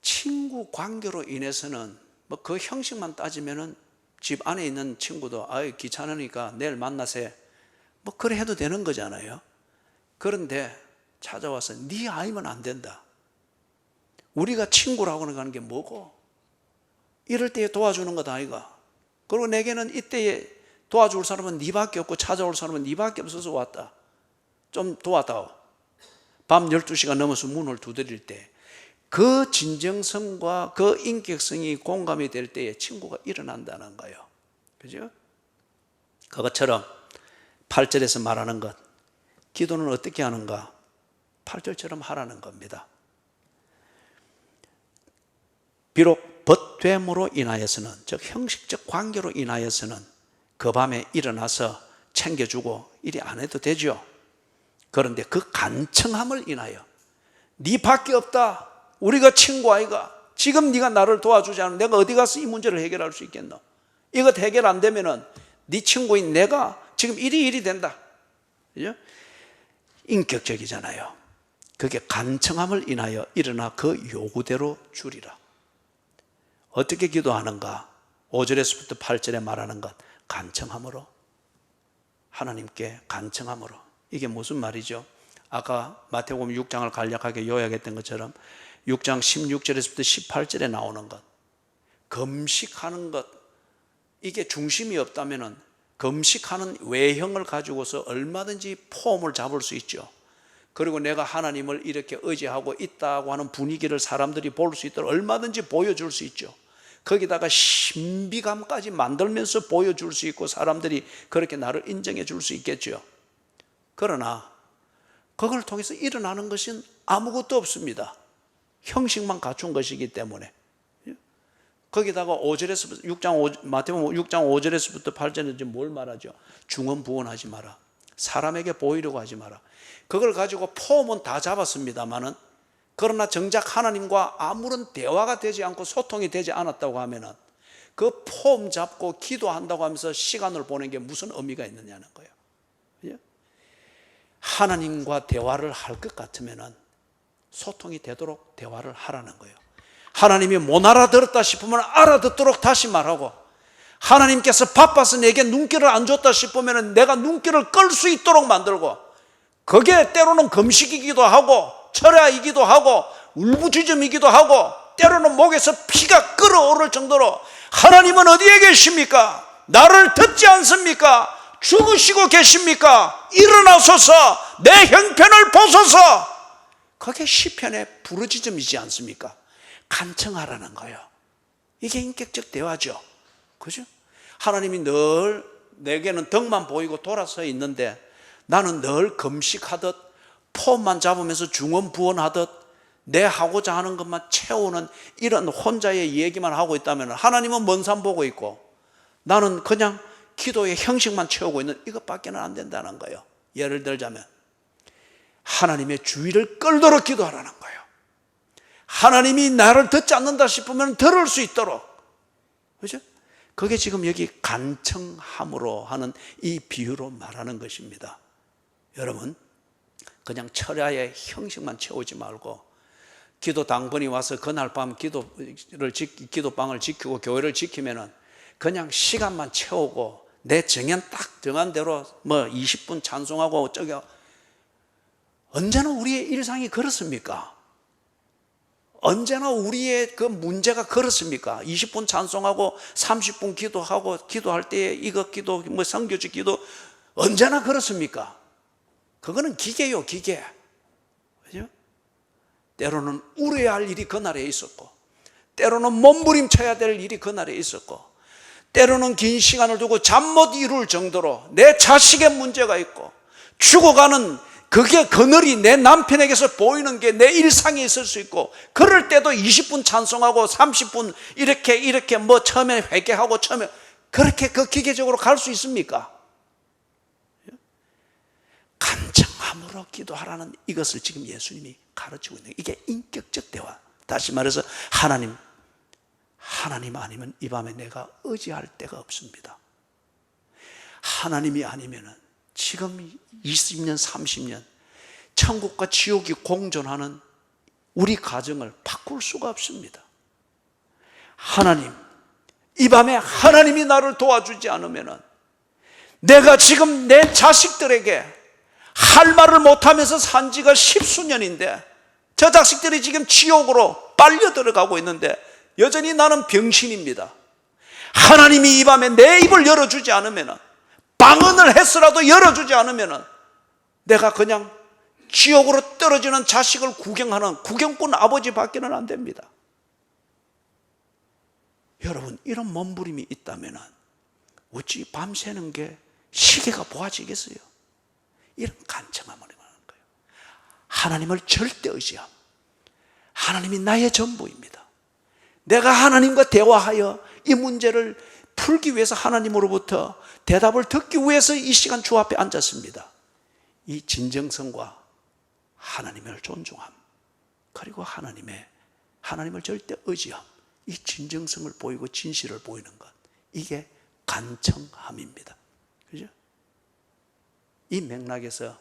친구 관계로 인해서는 뭐 그 형식만 따지면은 집 안에 있는 친구도 아유 귀찮으니까 내일 만나세, 뭐 그래 해도 되는 거잖아요. 그런데 찾아와서 네 아이면 안 된다. 우리가 친구라고 하는 게 뭐고? 이럴 때에 도와주는 것 아이가. 그리고 내게는 이때에 도와줄 사람은 네밖에 없고 찾아올 사람은 네밖에 없어서 왔다. 좀 도와다오. 밤 12시가 넘어서 문을 두드릴 때 그 진정성과 그 인격성이 공감이 될 때에 친구가 일어난다는 거예요. 그죠? 그것처럼 8절에서 말하는 것, 기도는 어떻게 하는가? 8절처럼 하라는 겁니다. 비록 벗됨으로 인하여서는, 즉 형식적 관계로 인하여서는 그 밤에 일어나서 챙겨주고 이리 안 해도 되죠. 그런데 그 간청함을 인하여 네 밖에 없다, 우리가 친구 아이가, 지금 네가 나를 도와주지 않으면 내가 어디 가서 이 문제를 해결할 수 있겠노? 이것 해결 안 되면은 네 친구인 내가 지금 이리 된다. 그죠? 인격적이잖아요. 그게 간청함을 인하여 일어나 그 요구대로 주리라. 어떻게 기도하는가? 5절에서부터 8절에 말하는 것, 간청함으로, 하나님께 간청함으로. 이게 무슨 말이죠? 아까 마태복음 6장을 간략하게 요약했던 것처럼 6장 16절에서부터 18절에 나오는 것, 금식하는 것, 이게 중심이 없다면 금식하는 외형을 가지고서 얼마든지 폼을 잡을 수 있죠. 그리고 내가 하나님을 이렇게 의지하고 있다고 하는 분위기를 사람들이 볼 수 있도록 얼마든지 보여줄 수 있죠. 거기다가 신비감까지 만들면서 보여줄 수 있고 사람들이 그렇게 나를 인정해 줄 수 있겠죠. 그러나 그걸 통해서 일어나는 것은 아무것도 없습니다. 형식만 갖춘 것이기 때문에. 거기다가 5절에서부터 6장 마태복음 6장 5절에서부터 8절은 지금 뭘 말하죠? 중언부언하지 마라. 사람에게 보이려고 하지 마라. 그걸 가지고 폼은 다 잡았습니다만은, 그러나 정작 하나님과 아무런 대화가 되지 않고 소통이 되지 않았다고 하면은 그 폼 잡고 기도한다고 하면서 시간을 보낸 게 무슨 의미가 있느냐는 거예요. 하나님과 대화를 할 것 같으면은 소통이 되도록 대화를 하라는 거예요. 하나님이 못 알아들었다 싶으면 알아듣도록 다시 말하고, 하나님께서 바빠서 내게 눈길을 안 줬다 싶으면 내가 눈길을 끌 수 있도록 만들고, 그게 때로는 금식이기도 하고 철야이기도 하고 울부짖음이기도 하고 때로는 목에서 피가 끓어오를 정도로 하나님은 어디에 계십니까? 나를 듣지 않습니까? 죽으시고 계십니까? 일어나소서, 내 형편을 보소서. 그게 시편의 부르짖음이지 않습니까? 간청하라는 거예요. 이게 인격적 대화죠. 그죠? 하나님이 늘 내게는 덕만 보이고 돌아서 있는데 나는 늘 금식하듯 폼만 잡으면서 중언부언하듯 내 하고자 하는 것만 채우는 이런 혼자의 얘기만 하고 있다면 하나님은 먼 산 보고 있고 나는 그냥 기도의 형식만 채우고 있는 이것밖에는 안 된다는 거예요. 예를 들자면 하나님의 주의를 끌도록 기도하라는 거예요. 하나님이 나를 듣지 않는다 싶으면 들을 수 있도록, 그죠? 그게 지금 여기 간청함으로 하는 이 비유로 말하는 것입니다. 여러분, 그냥 철야의 형식만 채우지 말고 기도 당번이 와서 그날 밤 기도방을 지키고 교회를 지키면은 그냥 시간만 채우고 내 딱 정한 대로 뭐 20분 찬송하고 저기 언제나 우리의 일상이 그렇습니까? 언제나 우리의 그 문제가 그렇습니까? 20분 찬송하고 30분 기도하고 기도할 때에 이것 기도 뭐 선교직 기도 언제나 그렇습니까? 그거는 기계요, 기계. 그죠? 때로는 울어야 할 일이 그날에 있었고, 때로는 몸부림쳐야 될 일이 그날에 있었고, 때로는 긴 시간을 두고 잠 못 이룰 정도로 내 자식의 문제가 있고, 죽어가는 그게 그늘이 내 남편에게서 보이는 게 내 일상에 있을 수 있고, 그럴 때도 20분 찬송하고 30분 이렇게 뭐 처음에 회개하고 처음에 그렇게 그 기계적으로 갈 수 있습니까? 간청함으로 기도하라는 이것을 지금 예수님이 가르치고 있는, 이게 인격적 대화. 다시 말해서 하나님 아니면 이 밤에 내가 의지할 데가 없습니다. 하나님이 아니면은 지금 20년 30년 천국과 지옥이 공존하는 우리 가정을 바꿀 수가 없습니다. 하나님, 이 밤에 하나님이 나를 도와주지 않으면은 내가 지금 내 자식들에게 할 말을 못하면서 산 지가 10수년인데 저 자식들이 지금 지옥으로 빨려 들어가고 있는데 여전히 나는 병신입니다. 하나님이 이 밤에 내 입을 열어주지 않으면, 방언을 해서라도 열어주지 않으면 내가 그냥 지옥으로 떨어지는 자식을 구경하는 구경꾼 아버지 밖에는 안 됩니다. 여러분, 이런 몸부림이 있다면 어찌 밤새는 게 시계가 보아지겠어요? 이런 간청함을 하는 거예요. 하나님을 절대 의지함. 하나님이 나의 전부입니다. 내가 하나님과 대화하여 이 문제를 풀기 위해서 하나님으로부터 대답을 듣기 위해서 이 시간 주 앞에 앉았습니다. 이 진정성과 하나님을 존중함, 그리고 하나님을 절대 의지함, 이 진정성을 보이고 진실을 보이는 것, 이게 간청함입니다. 그죠? 이 맥락에서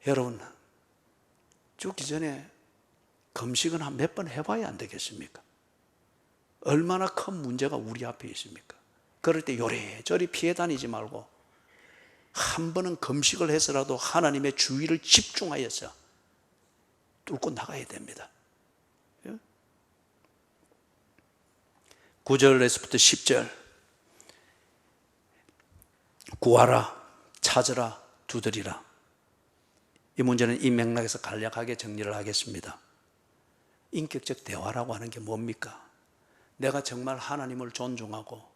여러분, 죽기 전에 금식은 한 몇 번 해봐야 안 되겠습니까? 얼마나 큰 문제가 우리 앞에 있습니까? 그럴 때 요래저리 피해 다니지 말고 한 번은 금식을 해서라도 하나님의 주의를 집중하여서 뚫고 나가야 됩니다. 9절에서부터 10절, 구하라, 찾으라, 두드리라. 이 문제는 이 맥락에서 간략하게 정리를 하겠습니다. 인격적 대화라고 하는 게 뭡니까? 내가 정말 하나님을 존중하고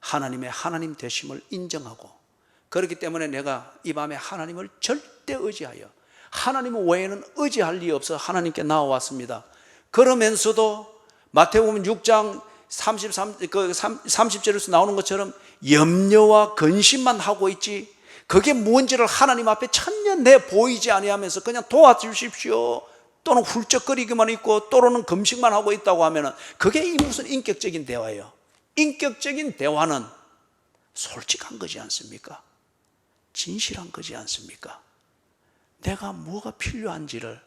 하나님의 하나님 되심을 인정하고, 그렇기 때문에 내가 이 밤에 하나님을 절대 의지하여 하나님 외에는 의지할 리 없어 하나님께 나와왔습니다. 그러면서도 마태복음 6장 30절에서 나오는 것처럼 염려와 근심만 하고 있지, 그게 뭔지를 하나님 앞에 천년 내 보이지 아니하면서 그냥 도와주십시오 또는 훌쩍거리기만 있고 또는 금식만 하고 있다고 하면 그게 무슨 인격적인 대화예요? 인격적인 대화는 솔직한 거지 않습니까? 진실한 거지 않습니까? 내가 뭐가 필요한지를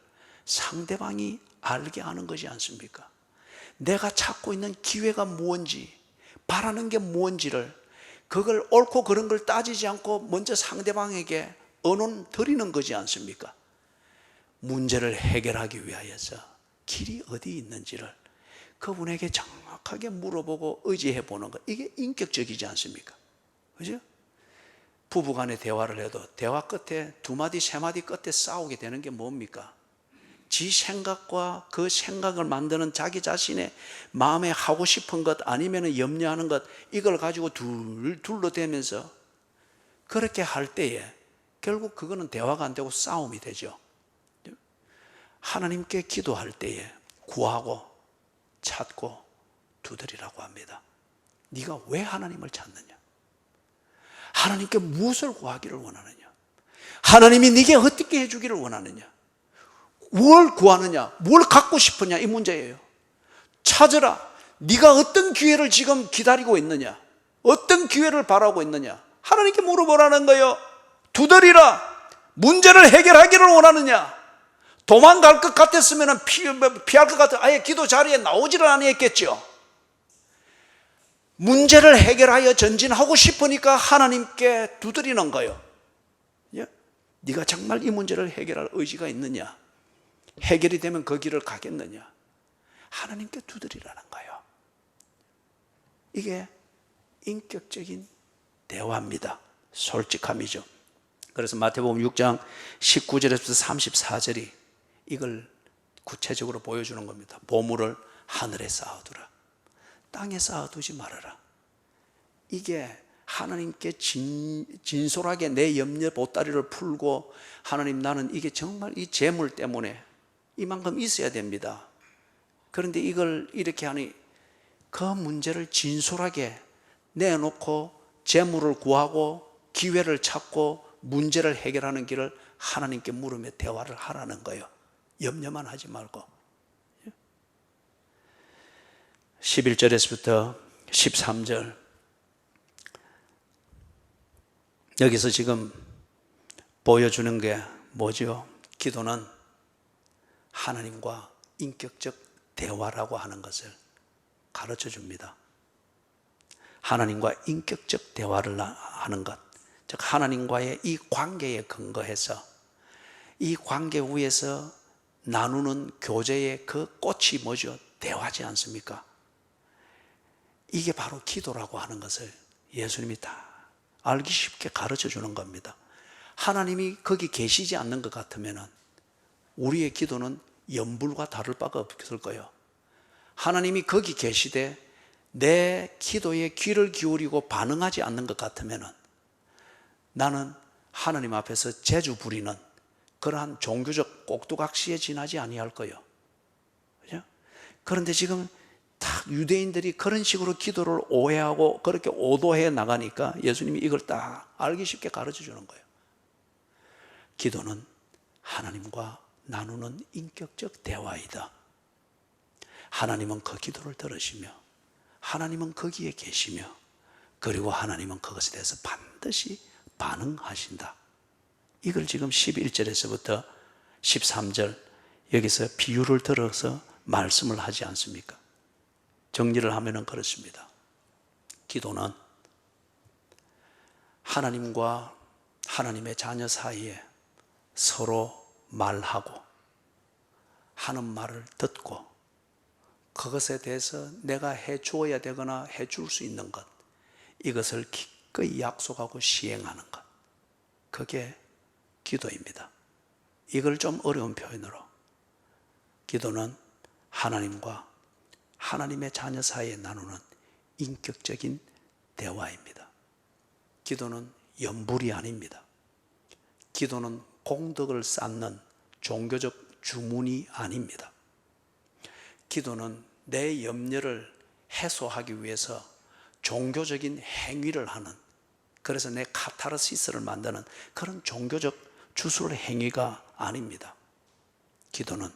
상대방이 알게 하는 거지 않습니까? 내가 찾고 있는 기회가 뭔지, 바라는 게 뭔지를, 그걸 옳고 그른 걸 따지지 않고 먼저 상대방에게 의논 드리는 거지 않습니까? 문제를 해결하기 위하여서 길이 어디 있는지를 그분에게 정확하게 물어보고 의지해 보는 것, 이게 인격적이지 않습니까? 그죠? 부부간의 대화를 해도 대화 끝에 두 마디 세 마디 끝에 싸우게 되는 게 뭡니까? 지 생각과 그 생각을 만드는 자기 자신의 마음에 하고 싶은 것 아니면 염려하는 것, 이걸 가지고 둘러대면서 그렇게 할 때에 결국 그거는 대화가 안 되고 싸움이 되죠. 하나님께 기도할 때에 구하고 찾고 두드리라고 합니다. 네가 왜 하나님을 찾느냐? 하나님께 무엇을 구하기를 원하느냐? 하나님이 네게 어떻게 해주기를 원하느냐? 뭘 구하느냐? 뭘 갖고 싶으냐? 이 문제예요. 찾으라. 네가 어떤 기회를 지금 기다리고 있느냐? 어떤 기회를 바라고 있느냐? 하나님께 물어보라는 거예요. 두드리라. 문제를 해결하기를 원하느냐? 도망갈 것 같았으면 피할 것 같아 아예 기도 자리에 나오지를 아니했겠죠. 문제를 해결하여 전진하고 싶으니까 하나님께 두드리는 거예요. 네가 정말 이 문제를 해결할 의지가 있느냐? 해결이 되면 그 길을 가겠느냐? 하나님께 두드리라는 거예요. 이게 인격적인 대화입니다. 솔직함이죠. 그래서 마태복음 6장 19절에서 34절이 이걸 구체적으로 보여주는 겁니다. 보물을 하늘에 쌓아두라. 땅에 쌓아두지 말아라. 이게 하나님께 진솔하게 내 염려 보따리를 풀고 하나님 나는 이게 정말 이 재물 때문에 이만큼 있어야 됩니다. 그런데 이걸 이렇게 하니 그 문제를 진솔하게 내놓고 재물을 구하고 기회를 찾고 문제를 해결하는 길을 하나님께 물으며 대화를 하라는 거예요. 염려만 하지 말고. 11절에서부터 13절 여기서 지금 보여주는 게 뭐죠? 기도는 하나님과 인격적 대화라고 하는 것을 가르쳐 줍니다. 하나님과 인격적 대화를 하는 것, 즉 하나님과의 이 관계에 근거해서 이 관계 위에서 나누는 교제의 그 꽃이 뭐죠? 대화지 않습니까? 이게 바로 기도라고 하는 것을 예수님이 다 알기 쉽게 가르쳐 주는 겁니다. 하나님이 거기 계시지 않는 것 같으면 우리의 기도는 연불과 다를 바가 없을 거예요. 하나님이 거기 계시되 내 기도에 귀를 기울이고 반응하지 않는 것 같으면 나는 하나님 앞에서 재주 부리는 그러한 종교적 꼭두각시에 지나지 아니할 거예요. 그죠? 그런데 지금 딱 유대인들이 그런 식으로 기도를 오해하고 그렇게 오도해 나가니까 예수님이 이걸 딱 알기 쉽게 가르쳐 주는 거예요. 기도는 하나님과 나누는 인격적 대화이다. 하나님은 그 기도를 들으시며 하나님은 거기에 계시며 그리고 하나님은 그것에 대해서 반드시 반응하신다. 이걸 지금 11절에서부터 13절 여기서 비유를 들어서 말씀을 하지 않습니까? 정리를 하면은 그렇습니다. 기도는 하나님과 하나님의 자녀 사이에 서로 말하고 하는 말을 듣고 그것에 대해서 내가 해 주어야 되거나 해 줄 수 있는 것, 이것을 기꺼이 약속하고 시행하는 것, 그게 기도입니다. 이걸 좀 어려운 표현으로, 기도는 하나님과 하나님의 자녀 사이에 나누는 인격적인 대화입니다. 기도는 연불이 아닙니다. 기도는 공덕을 쌓는 종교적 주문이 아닙니다. 기도는 내 염려를 해소하기 위해서 종교적인 행위를 하는, 그래서 내 카타르시스를 만드는 그런 종교적 주술 행위가 아닙니다. 기도는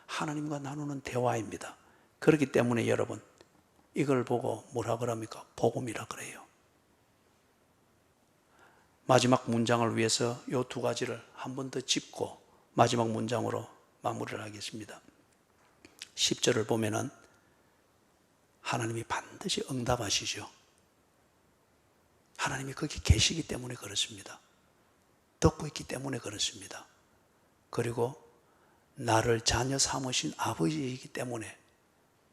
하나님과 나누는 대화입니다. 그렇기 때문에 여러분, 이걸 보고 뭐라 그럽니까? 복음이라 그래요. 마지막 문장을 위해서 이 두 가지를 한 번 더 짚고 마지막 문장으로 마무리를 하겠습니다. 10절을 보면은 하나님이 반드시 응답하시죠. 하나님이 거기 계시기 때문에 그렇습니다. 듣고 있기 때문에 그렇습니다. 그리고 나를 자녀 삼으신 아버지이기 때문에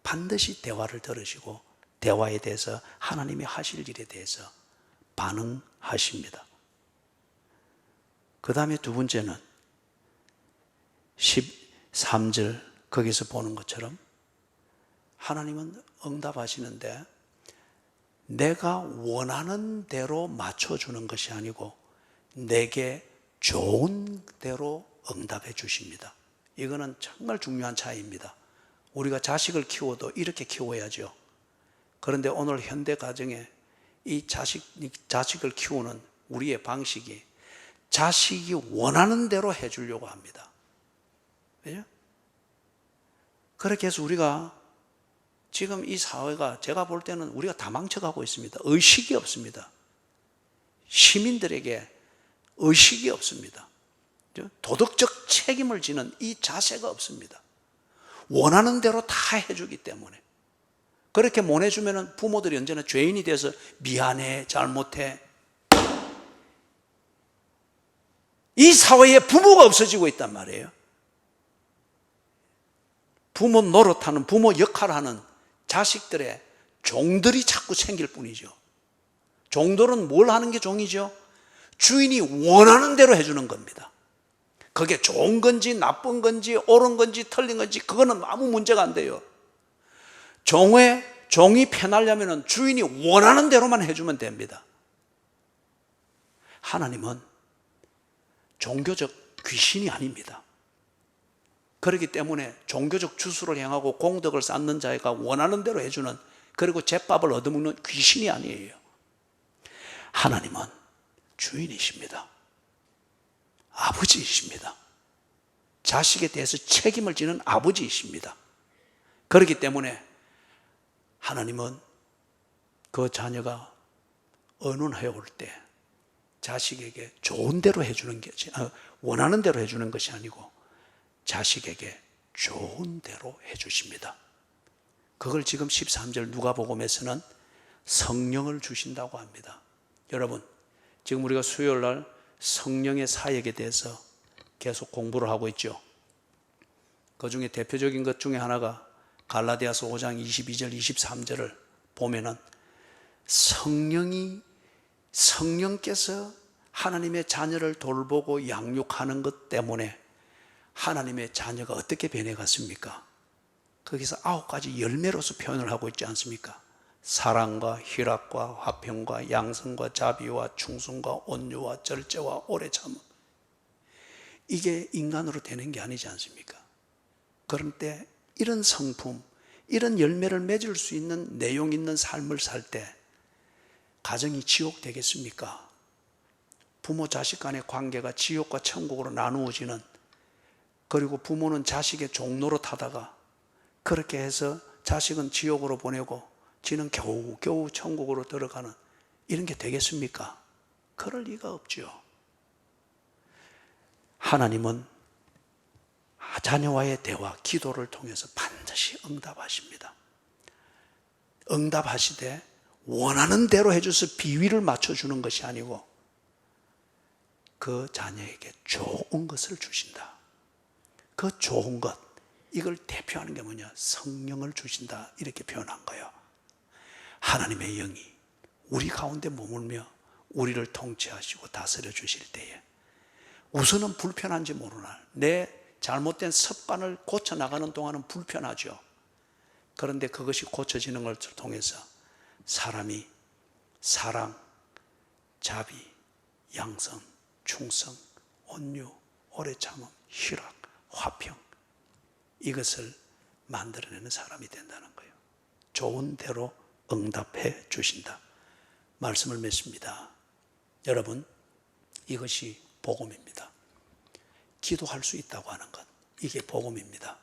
반드시 대화를 들으시고 대화에 대해서 하나님이 하실 일에 대해서 반응하십니다. 그 다음에 두 번째는 13절 거기서 보는 것처럼 하나님은 응답하시는데 내가 원하는 대로 맞춰주는 것이 아니고 내게 좋은 대로 응답해 주십니다. 이거는 정말 중요한 차이입니다. 우리가 자식을 키워도 이렇게 키워야죠. 그런데 오늘 현대 가정에 이 자식을 키우는 우리의 방식이 자식이 원하는 대로 해주려고 합니다. 그렇게 해서 우리가 지금 이 사회가 제가 볼 때는 우리가 다 망쳐가고 있습니다. 의식이 없습니다. 시민들에게 의식이 없습니다. 도덕적 책임을 지는 이 자세가 없습니다. 원하는 대로 다 해주기 때문에. 그렇게 못 해주면 부모들이 언제나 죄인이 돼서 미안해, 잘못해. 이 사회에 부모가 없어지고 있단 말이에요. 부모 노릇하는, 부모 역할을 하는 자식들의 종들이 자꾸 생길 뿐이죠. 종들은 뭘 하는 게 종이죠? 주인이 원하는 대로 해주는 겁니다. 그게 좋은 건지 나쁜 건지 옳은 건지 틀린 건지 그거는 아무 문제가 안 돼요. 종이 편하려면 주인이 원하는 대로만 해주면 됩니다. 하나님은 종교적 귀신이 아닙니다. 그렇기 때문에 종교적 주술을 행하고 공덕을 쌓는 자가 원하는 대로 해주는, 그리고 제밥을 얻어먹는 귀신이 아니에요. 하나님은 주인이십니다. 아버지이십니다. 자식에 대해서 책임을 지는 아버지이십니다. 그렇기 때문에 하나님은 그 자녀가 언론해 올 때 자식에게 좋은 대로 해주는 게, 원하는 대로 해주는 것이 아니고 자식에게 좋은 대로 해주십니다. 그걸 지금 13절 누가복음에서는 성령을 주신다고 합니다. 여러분, 지금 우리가 수요일 날 성령의 사역에 대해서 계속 공부를 하고 있죠. 그 중에 대표적인 것 중에 하나가 갈라디아서 5장 22절 23절을 보면은 성령께서 하나님의 자녀를 돌보고 양육하는 것 때문에 하나님의 자녀가 어떻게 변해갔습니까? 거기서 9가지 열매로서 표현을 하고 있지 않습니까? 사랑과 희락과 화평과 양성과 자비와 충성과 온유와 절제와 오래 참음. 이게 인간으로 되는 게 아니지 않습니까? 그런 때 이런 성품, 이런 열매를 맺을 수 있는 내용 있는 삶을 살 때 가정이 지옥 되겠습니까? 부모 자식 간의 관계가 지옥과 천국으로 나누어지는, 그리고 부모는 자식의 종로로 타다가 그렇게 해서 자식은 지옥으로 보내고 지는 겨우겨우 천국으로 들어가는, 이런 게 되겠습니까? 그럴 리가 없죠. 하나님은 자녀와의 대화, 기도를 통해서 반드시 응답하십니다. 응답하시되 원하는 대로 해줘서 비위를 맞춰주는 것이 아니고 그 자녀에게 좋은 것을 주신다. 그 좋은 것, 이걸 대표하는 게 뭐냐? 성령을 주신다, 이렇게 표현한 거예요. 하나님의 영이 우리 가운데 머물며 우리를 통치하시고 다스려 주실 때에 우선은 불편한지 모르나 내 잘못된 습관을 고쳐나가는 동안은 불편하죠. 그런데 그것이 고쳐지는 것을 통해서 사람이 사랑, 자비, 양선, 충성, 온유, 오래 참음, 희락, 화평, 이것을 만들어내는 사람이 된다는 거예요. 좋은 대로 응답해 주신다. 말씀을 맺습니다. 여러분, 이것이 복음입니다. 기도할 수 있다고 하는 것, 이게 복음입니다.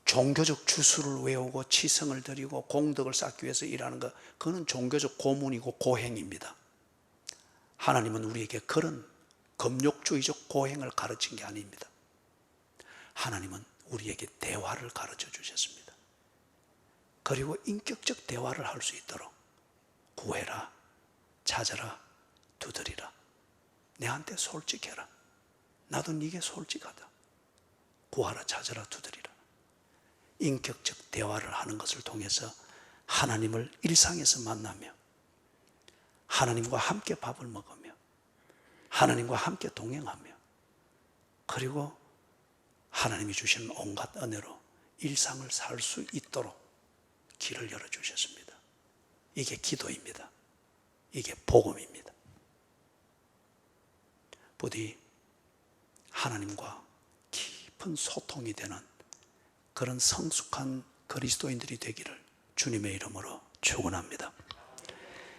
종교적 주술을 외우고 치성을 드리고 공덕을 쌓기 위해서 일하는 것, 그거는 종교적 고문이고 고행입니다. 하나님은 우리에게 그런 금욕주의적 고행을 가르친 게 아닙니다. 하나님은 우리에게 대화를 가르쳐 주셨습니다. 그리고 인격적 대화를 할 수 있도록 구해라, 찾아라, 두드리라. 내한테 솔직해라. 나도 네게 솔직하다. 구하라, 찾아라, 두드리라. 인격적 대화를 하는 것을 통해서 하나님을 일상에서 만나며 하나님과 함께 밥을 먹으며 하나님과 함께 동행하며 그리고 하나님이 주시는 온갖 은혜로 일상을 살 수 있도록 길을 열어주셨습니다. 이게 기도입니다. 이게 복음입니다. 부디 하나님과 깊은 소통이 되는 그런 성숙한 그리스도인들이 되기를 주님의 이름으로 축원합니다.